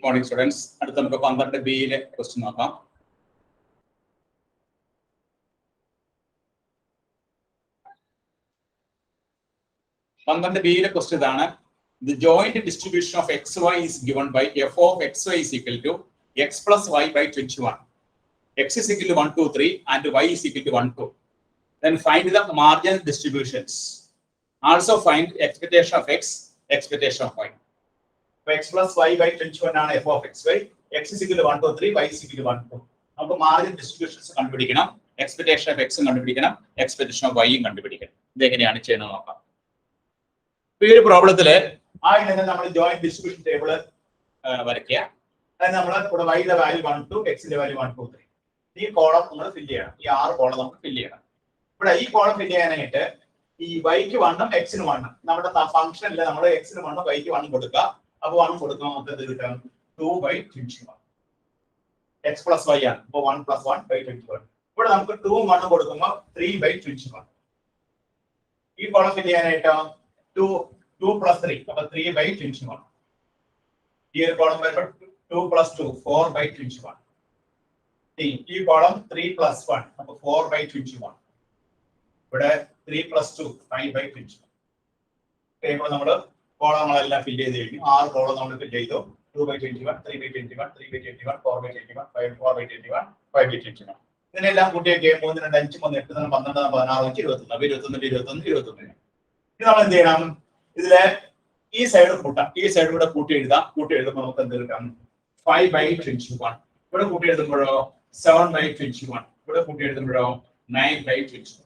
Morning students. അടുത്ത നമുക്ക് 12B question നോക്കാം. ക്വസ്റ്റ്യൻ ഇതാണ്. The joint distribution of xy is given by f of xy is equal to x plus y by 21. X is equal to 1, 2, 3 and y is equal to 1, 2. Then find the marginal distributions. Also find expectation of x, expectation of y. So x plus y by 21 ആണ് f of xy. X is equal to 1, 2, 3, y is equal to 1, 2. നമുക്ക് marginal distributions കണ്ടുപിടിക്കണം. Expectation of x കണ്ടുപിടിക്കണം. Expectation of y കണ്ടുപിടിക്കണം. ഇത് എങ്ങനെയാണ് ചെയ്യുന്നത് നോക്കാം. ഈ ഒരു പ്രോബ്ലത്തില് ആദ്യം നമ്മൾ ജോയിന്റ് ഡിസ്ട്രിബ്യൂഷൻ ടേബിൾ വരയ്ക്കുക. അതായത് നമ്മൾ ഇവിടെ y യുടെ വാല്യൂ 1, 2, x ന്റെ വാല്യൂ 1, 2, 3. ഈ കോളം നമ്മൾ ഫില്ല് ചെയ്യണം. ഈ 6 കോളം നമുക്ക് ഫില്ല് ചെയ്യണം. ഇവിടെ ഈ കോളം ഫില്ല് ചെയ്യാനായിട്ട് ഈ y ക്ക് 1 x ന് 1 നമ്മുടെ ഫംഗ്ഷനിൽ നമ്മൾ x ന് 1 y ക്ക് 1 കൊടുക്കുക. അപ്പോൾ 1 കൊടുക്കുമ്പോൾ നമുക്ക് ഇത് കിട്ടും 2/21. x plus y ആണ്. അപ്പോൾ 1 plus 1/21. ഇവിടെ നമുക്ക് 2 1 കൊടുക്കുമ്പോൾ 3/21. ഈ കോളം ഫില്ല് ചെയ്യാനായിട്ട് 2 plus 3 അപ്പോൾ 3/21. ഈ കോളം വരുമ്പോൾ 2 plus 2 4/21. ഈ കോളം 3 plus 1 അപ്പോൾ 4/21. ഇവിടെ 3 plus 2 5/21. ടേബിൾ നമ്മൾ കോളങ്ങളെല്ലാം ഫില്ല് ചെയ്ത് കഴിഞ്ഞു. 6 കോളം നമ്മൾ ഫില്ല് ചെയ്തു. 2/21 3/21 3/21 4/21 4/21 5/21. ഇതിനെല്ലാം കൂട്ടിയൊക്കെ 3 2 5 3 8 12 16 21 21 21. ഇത് നമ്മൾ എന്ത് ചെയ്യണം? ഇതിലെ ഈ സൈഡ് കൂട്ടാം. ഈ സൈഡ് കൂടെ കൂട്ടി എഴുതാം. കൂട്ടി എഴുതുമ്പോൾ നമുക്ക് എന്ത് കിട്ടാം? 5/21. ഇവിടെ കൂട്ടി എഴുതുമ്പോഴോ 7/21. ഇവിടെ കൂട്ടി എഴുതുമ്പോഴോ 9/21.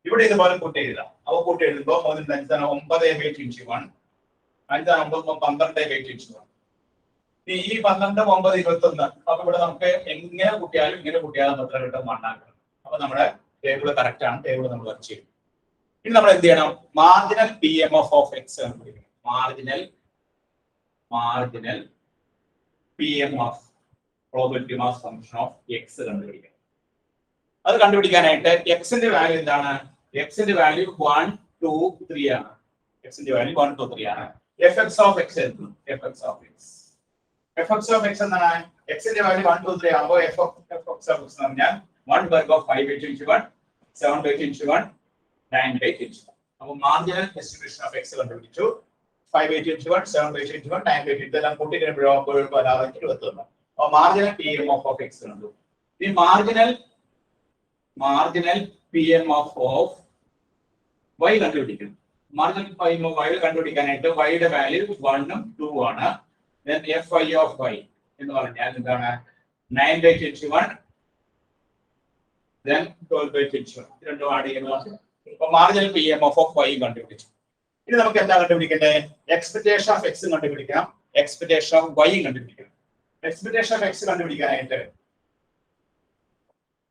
ഇവിടെ ഇതുപോലെ കൂട്ടി എഴുതാം. അവ കൂട്ടി എഴുതുമ്പോൾ 3 5 9/21 5 9 12/21. ഈ 12 9 21. അപ്പൊ ഇവിടെ നമുക്ക് എങ്ങനെ കൂട്ടിയാലും ഇങ്ങനെ കൂട്ടിയാലും എത്ര കിട്ടും? 1 ആക്കണം. അപ്പൊ നമ്മുടെ ടേബിൾ കറക്റ്റ് ആണ്. ടേബിൾ നമ്മൾ വരച്ച് ചെയ്യും. ഇനി നമ്മൾ എന്ത് ചെയ്യണം? മാർജിനൽ PMF ഓഫ് x കണ്ടുപിടിക്കണം. Marginal PMF probability mass function of x കണ്ടുപിടിക്കണം. അത് കണ്ടുപിടിക്കാനായിട്ട് x ന്റെ വാല്യൂ എന്താണ്? x ന്റെ വാല്യൂ 1 2 3 ആണ്. x ന്റെ വാല്യൂ 1 2 3 ആണ്. fx ഓഫ് x എന്താണ്? fx ഓഫ് x എന്താണ്? x ന്റെ വാല്യൂ 1 2 3 ആകുമ്പോൾ fx ഓഫ് x എന്ന് പറഞ്ഞാൽ 1 വർഗ് ഓഫ് 5/21 7/21 9/21. അപ്പോൾ മാർജിനൽ ഡിസ്ട്രിബ്യൂഷൻ ഓഫ് x കണ്ടുപിടിച്ചു. 5/21 7/21 9/21 ഇതെല്ലാം കൂട്ടി കഴിയുമ്പോഴോ 21. അപ്പോൾ മാർജിനൽ PMF ഓഫ് x കണ്ടു. ഈ മാർജിനൽ PMF ഓഫ് y കണ്ടുപിടിക്കണം. മാർജിനൽ PMF y കണ്ടുപിടിക്കാനായിട്ട് y യുടെ വാല്യൂ 1 ഉം 2 ആണ്. then fi ഓഫ് y എന്ന് പറഞ്ഞാൽ എന്താണ്? 9/21 then 12/21. രണ്ടും ആഡ് ചെയ്യുമ്പോൾ അപ്പോൾ മാർജിനൽ PMF ഓഫ് y കണ്ടുപിടിച്ചു. ഇനി നമുക്ക് എന്താ കണ്ടുപിടിക്കേണ്ടത്? എക്സ്പെക്ടേഷൻ ഓഫ് x കണ്ടുപിടിക്കണം. എക്സ്പെക്ടേഷൻ ഓഫ് y കണ്ടുപിടിക്കണം. എക്സ്പെക്ടേഷൻ ഓഫ് x കണ്ടുപിടിക്കാനായിട്ട്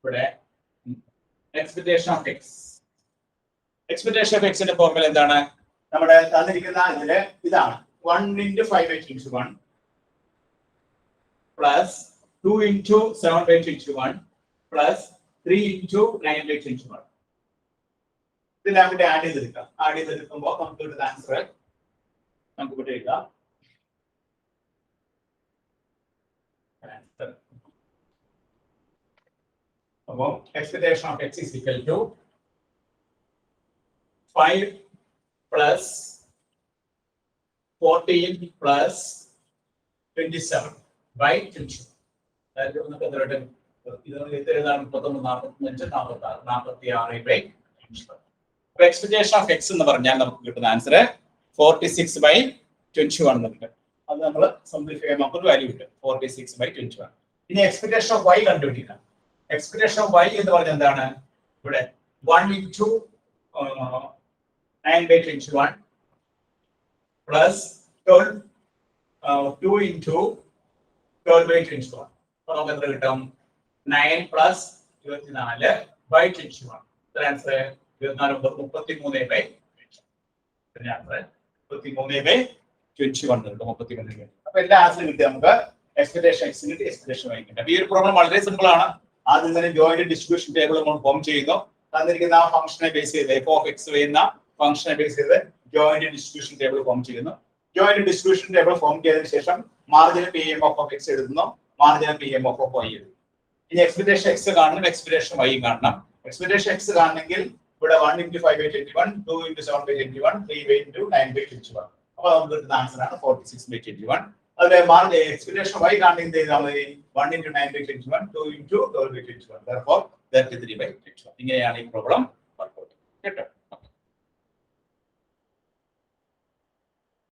ഇവിടെ എക്സ്പെക്ടേഷൻ ഓഫ് x ന്റെ ഫോർമുല എന്താണ്? നമ്മുടെ തന്നിരിക്കുന്ന ഇതിലെ ഇതാണ് 1 × 5/21 പ്ലസ് 2 × 7/21 പ്ലസ് 3 × 9/21. ഇതെല്ലാം കൂടി ആഡ് ചെയ്തെടുക്കാം. ആഡ് ചെയ്തെടുക്കുമ്പോൾ നമുക്ക് ഒരു ആൻസർ നമുക്ക് ഇവിടെ എഴുതാം. അപ്പോൾ expectation of x is equal to 5 plus 14 plus 27 by 22. അതായത് നമുക്ക് എത്രയുണ്ട്? ഇത് എഴുതാൻ 39 45 46 46/22. അപ്പോൾ എക്സ്പെക്ടേഷൻ ഓഫ് x എന്ന് പറഞ്ഞാൽ നമുക്ക് കിട്ടുന്ന ആൻസർ 46/21 എന്നുണ്ട്. അത് നമ്മൾ സിംപ്ലിഫൈ ചെയ്യുമ്പോൾ നമുക്ക് ഒരു വാല്യൂ കിട്ടും 46/21. ഇനി എക്സ്പെക്ടേഷൻ ഓഫ് y കണ്ടുപിടിക്കണം. എക്സ്പെക്ടേഷൻ ഓഫ് y എന്ന് പറഞ്ഞാൽ എന്താണ്? ഇവിടെ 1 × 9/21 പ്ലസ് 2 × 12/21. അപ്പോൾ നമുക്ക് എത്ര കിട്ടും? 9 പ്ലസ് 24/21. ആൻസർ 33/21. അപ്പൊ എല്ലാ ആൻസറും കിട്ടി. നമുക്ക് എക്സ്പെക്ടേഷൻ x കിട്ടി, എക്സ്പെക്ടേഷൻ y കിട്ടി. ഈ ഒരു പ്രോബ്ലം വളരെ സിമ്പിൾ ആണ്. ആദ്യം തന്നെ ജോയിന്റ് ഡിസ്ട്രിബ്യൂഷൻ ടേബിൾ നമ്മൾ ഫോം ചെയ്യുന്നു. തന്നിരിക്കുന്ന ആ ഫംഗ്ഷനെ ബേസ് ചെയ്ത് f of x എന്ന ഫംഗ്ഷനെ ബേസ് ചെയ്ത് ജോയിന്റ് ഡിസ്ട്രിബ്യൂഷൻ ടേബിൾ ഫോം ചെയ്യുന്നു. ജോയിന്റ് ഡിസ്ട്രിബ്യൂഷൻ ടേബിൾ ഫോം ചെയ്തതിനു ശേഷം മാർജിനൽ PM ഓഫ് X എഴുതുന്നു, മാർജിനൽ PM ഓഫ് Y എഴുതുന്നു. ഇനി എക്സ്പെക്ടേഷൻ X കാണണം, എക്സ്പെക്ടേഷൻ Y കാണണം. എക്സ്പെക്ടേഷൻ X കാണണമെങ്കിൽ ഇവിടെ 1 × 5/21, 2 × 7/21, 3 × 9/21. അപ്പോൾ നമുക്ക് കിട്ടുന്ന ആൻസർ ആണ് 46/21. അതുപോലെ എക്സ്പെക്ടേഷൻ Y കാണണമെങ്കിൽ ചെയ്താൽ മതി 1 × 9/21, 2 × 12/21. Therefore 33/21. ഇങ്ങനെയാണ് ഈ പ്രോബ്ലം